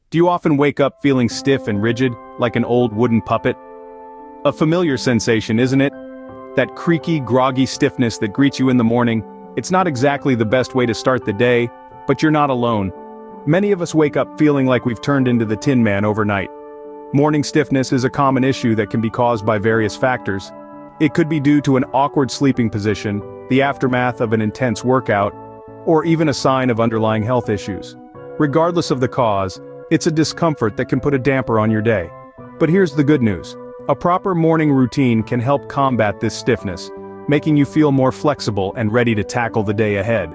Do you often wake up feeling stiff and rigid, like an old wooden puppet? A familiar sensation, isn't it? That creaky, groggy stiffness that greets you in the morning. It's not exactly the best way to start the day, but you're not alone. Many of us wake up feeling like we've turned into the Tin Man overnight. Morning stiffness is a common issue that can be caused by various factors. It could be due to an awkward sleeping position, the aftermath of an intense workout, or even a sign of underlying health issues. Regardless of the cause, it's a discomfort that can put a damper on your day. But here's the good news. A proper morning routine can help combat this stiffness, making you feel more flexible and ready to tackle the day ahead.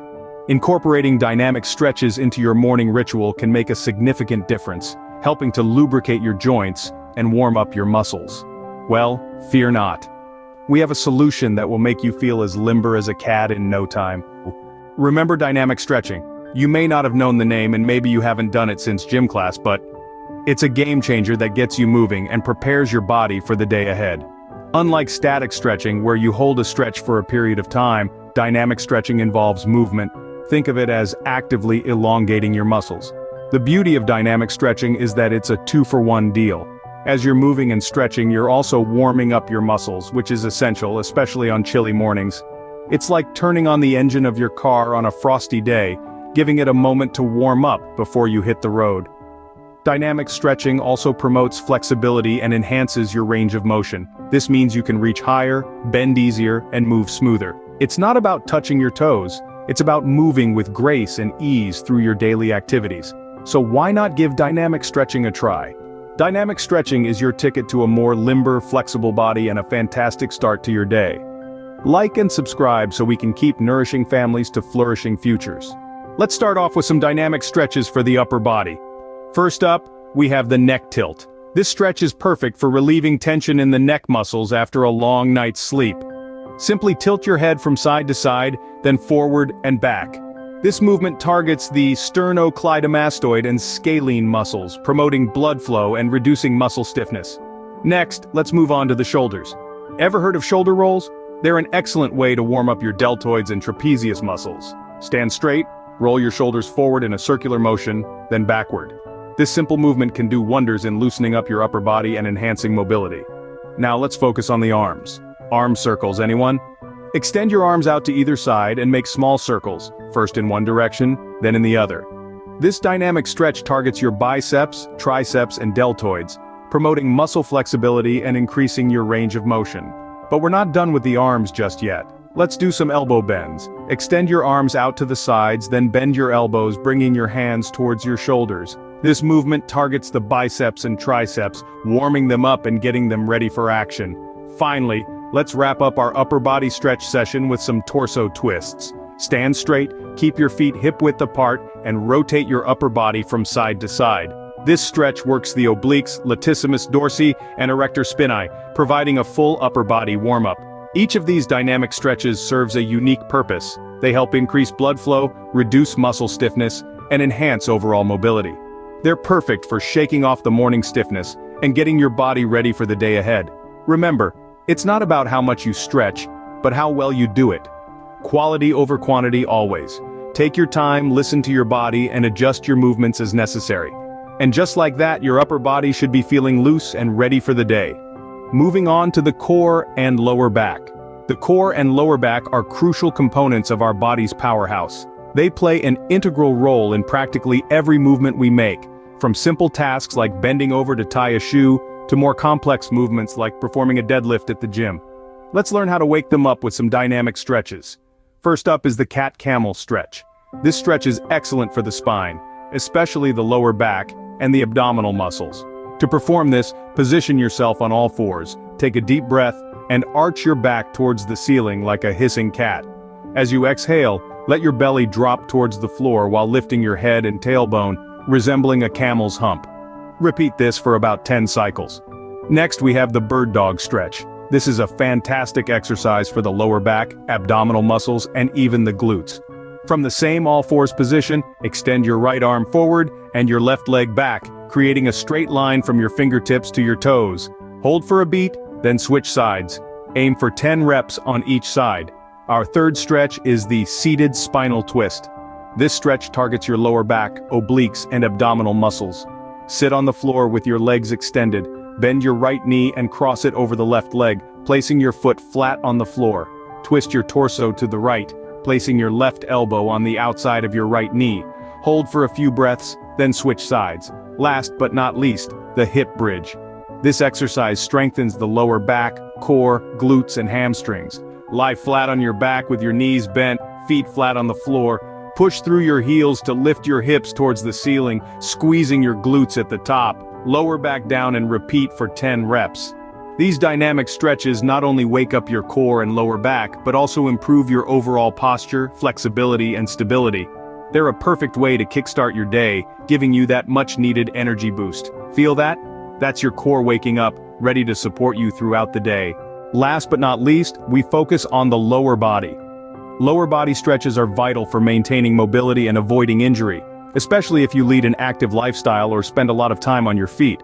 Incorporating dynamic stretches into your morning ritual can make a significant difference, helping to lubricate your joints and warm up your muscles. Well, fear not. We have a solution that will make you feel as limber as a cat in no time. Remember dynamic stretching. You may not have known the name and maybe you haven't done it since gym class, but it's a game changer that gets you moving and prepares your body for the day ahead. Unlike static stretching, where you hold a stretch for a period of time, dynamic stretching involves movement. Think of it as actively elongating your muscles. The beauty of dynamic stretching is that it's a two-for-one deal. As you're moving and stretching, you're also warming up your muscles, which is essential, especially on chilly mornings. It's like turning on the engine of your car on a frosty day, giving it a moment to warm up before you hit the road. Dynamic stretching also promotes flexibility and enhances your range of motion. This means you can reach higher, bend easier, and move smoother. It's not about touching your toes, it's about moving with grace and ease through your daily activities. So why not give dynamic stretching a try? Dynamic stretching is your ticket to a more limber, flexible body and a fantastic start to your day. Like and subscribe so we can keep nourishing families to flourishing futures. Let's start off with some dynamic stretches for the upper body. First up, we have the neck tilt. This stretch is perfect for relieving tension in the neck muscles after a long night's sleep. Simply tilt your head from side to side, then forward and back. This movement targets the sternocleidomastoid and scalene muscles, promoting blood flow and reducing muscle stiffness. Next, let's move on to the shoulders. Ever heard of shoulder rolls? They're an excellent way to warm up your deltoids and trapezius muscles. Stand straight, roll your shoulders forward in a circular motion, then backward. This simple movement can do wonders in loosening up your upper body and enhancing mobility. Now let's focus on the arms. Arm circles, anyone? Extend your arms out to either side and make small circles, first in one direction, then in the other. This dynamic stretch targets your biceps, triceps, and deltoids, promoting muscle flexibility and increasing your range of motion. But we're not done with the arms just yet. Let's do some elbow bends. Extend your arms out to the sides, then bend your elbows, bringing your hands towards your shoulders. This movement targets the biceps and triceps, warming them up and getting them ready for action. Finally, let's wrap up our upper body stretch session with some torso twists. Stand straight, keep your feet hip-width apart, and rotate your upper body from side to side. This stretch works the obliques, latissimus dorsi, and erector spinae, providing a full upper body warm-up. Each of these dynamic stretches serves a unique purpose. They help increase blood flow, reduce muscle stiffness, and enhance overall mobility. They're perfect for shaking off the morning stiffness and getting your body ready for the day ahead. Remember, it's not about how much you stretch, but how well you do it. Quality over quantity always. Take your time, listen to your body, and adjust your movements as necessary. And just like that, your upper body should be feeling loose and ready for the day. Moving on to the core and lower back. The core and lower back are crucial components of our body's powerhouse. They play an integral role in practically every movement we make, from simple tasks like bending over to tie a shoe, to more complex movements like performing a deadlift at the gym. Let's learn how to wake them up with some dynamic stretches. First up is the cat-camel stretch. This stretch is excellent for the spine, especially the lower back and the abdominal muscles. To perform this, position yourself on all fours, take a deep breath, and arch your back towards the ceiling like a hissing cat. As you exhale, let your belly drop towards the floor while lifting your head and tailbone, resembling a camel's hump. Repeat this for about 10 cycles. Next, we have the bird dog stretch. This is a fantastic exercise for the lower back, abdominal muscles, and even the glutes. From the same all-fours position, extend your right arm forward and your left leg back, creating a straight line from your fingertips to your toes. Hold for a beat, then switch sides. Aim for 10 reps on each side. Our third stretch is the seated spinal twist. This stretch targets your lower back, obliques, and abdominal muscles. Sit on the floor with your legs extended, bend your right knee and cross it over the left leg, placing your foot flat on the floor. Twist your torso to the right, placing your left elbow on the outside of your right knee. Hold for a few breaths, then switch sides. Last but not least, the hip bridge. This exercise strengthens the lower back, core, glutes and hamstrings. Lie flat on your back with your knees bent, feet flat on the floor. Push through your heels to lift your hips towards the ceiling, squeezing your glutes at the top. Lower back down and repeat for 10 reps. These dynamic stretches not only wake up your core and lower back, but also improve your overall posture, flexibility and stability. They're a perfect way to kickstart your day, giving you that much-needed energy boost. Feel that? That's your core waking up, ready to support you throughout the day. Last but not least, we focus on the lower body. Lower body stretches are vital for maintaining mobility and avoiding injury, especially if you lead an active lifestyle or spend a lot of time on your feet.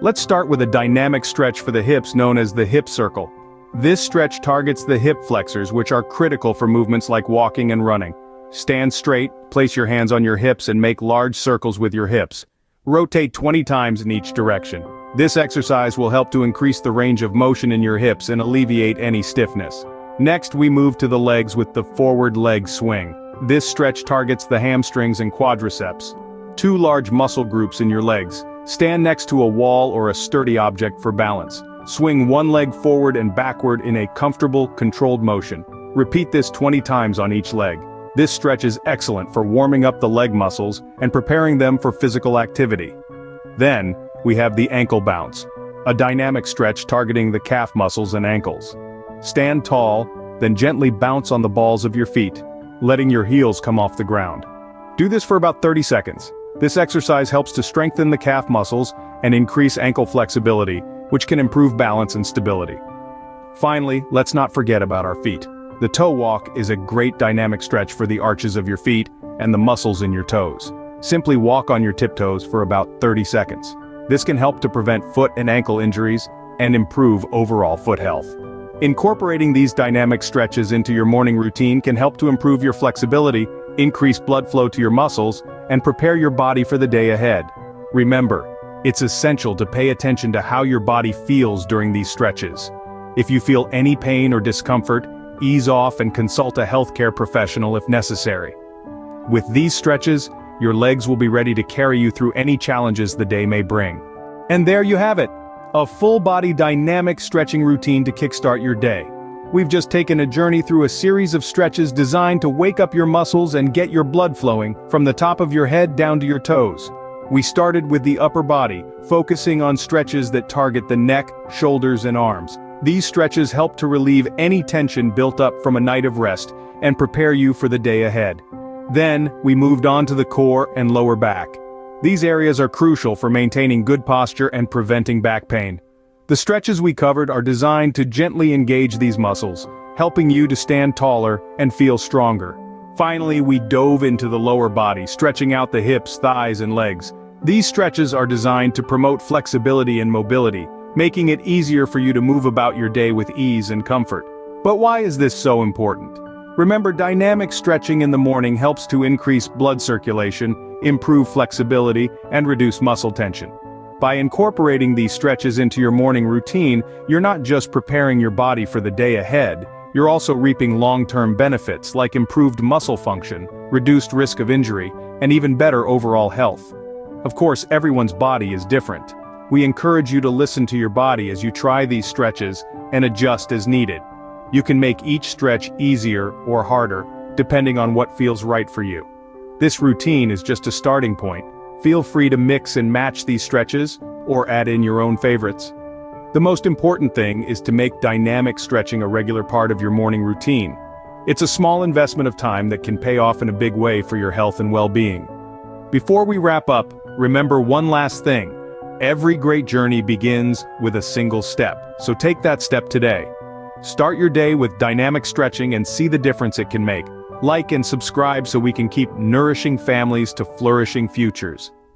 Let's start with a dynamic stretch for the hips known as the hip circle. This stretch targets the hip flexors, which are critical for movements like walking and running. Stand straight, place your hands on your hips and make large circles with your hips. Rotate 20 times in each direction. This exercise will help to increase the range of motion in your hips and alleviate any stiffness. Next, we move to the legs with the forward leg swing. This stretch targets the hamstrings and quadriceps, two large muscle groups in your legs. Stand next to a wall or a sturdy object for balance. Swing one leg forward and backward in a comfortable, controlled motion. Repeat this 20 times on each leg. This stretch is excellent for warming up the leg muscles and preparing them for physical activity. Then, we have the ankle bounce, a dynamic stretch targeting the calf muscles and ankles. Stand tall, then gently bounce on the balls of your feet, letting your heels come off the ground. Do this for about 30 seconds. This exercise helps to strengthen the calf muscles and increase ankle flexibility, which can improve balance and stability. Finally, let's not forget about our feet. The toe walk is a great dynamic stretch for the arches of your feet and the muscles in your toes. Simply walk on your tiptoes for about 30 seconds. This can help to prevent foot and ankle injuries and improve overall foot health. Incorporating these dynamic stretches into your morning routine can help to improve your flexibility, increase blood flow to your muscles, and prepare your body for the day ahead. Remember, it's essential to pay attention to how your body feels during these stretches. If you feel any pain or discomfort, ease off and consult a healthcare professional if necessary. With these stretches, your legs will be ready to carry you through any challenges the day may bring. And there you have it, a full-body dynamic stretching routine to kickstart your day. We've just taken a journey through a series of stretches designed to wake up your muscles and get your blood flowing from the top of your head down to your toes. We started with the upper body, focusing on stretches that target the neck, shoulders, and arms. These stretches help to relieve any tension built up from a night of rest and prepare you for the day ahead. Then, we moved on to the core and lower back. These areas are crucial for maintaining good posture and preventing back pain. The stretches we covered are designed to gently engage these muscles, helping you to stand taller and feel stronger. Finally, we dove into the lower body, stretching out the hips, thighs, and legs. These stretches are designed to promote flexibility and mobility, making it easier for you to move about your day with ease and comfort. But why is this so important? Remember, dynamic stretching in the morning helps to increase blood circulation, improve flexibility, and reduce muscle tension. By incorporating these stretches into your morning routine, you're not just preparing your body for the day ahead, you're also reaping long-term benefits like improved muscle function, reduced risk of injury, and even better overall health. Of course, everyone's body is different. We encourage you to listen to your body as you try these stretches and adjust as needed. You can make each stretch easier or harder, depending on what feels right for you. This routine is just a starting point. Feel free to mix and match these stretches, or add in your own favorites. The most important thing is to make dynamic stretching a regular part of your morning routine. It's a small investment of time that can pay off in a big way for your health and well-being. Before we wrap up, remember one last thing. Every great journey begins with a single step, so take that step today. Start your day with dynamic stretching and see the difference it can make. Like and subscribe so we can keep nourishing families to flourishing futures.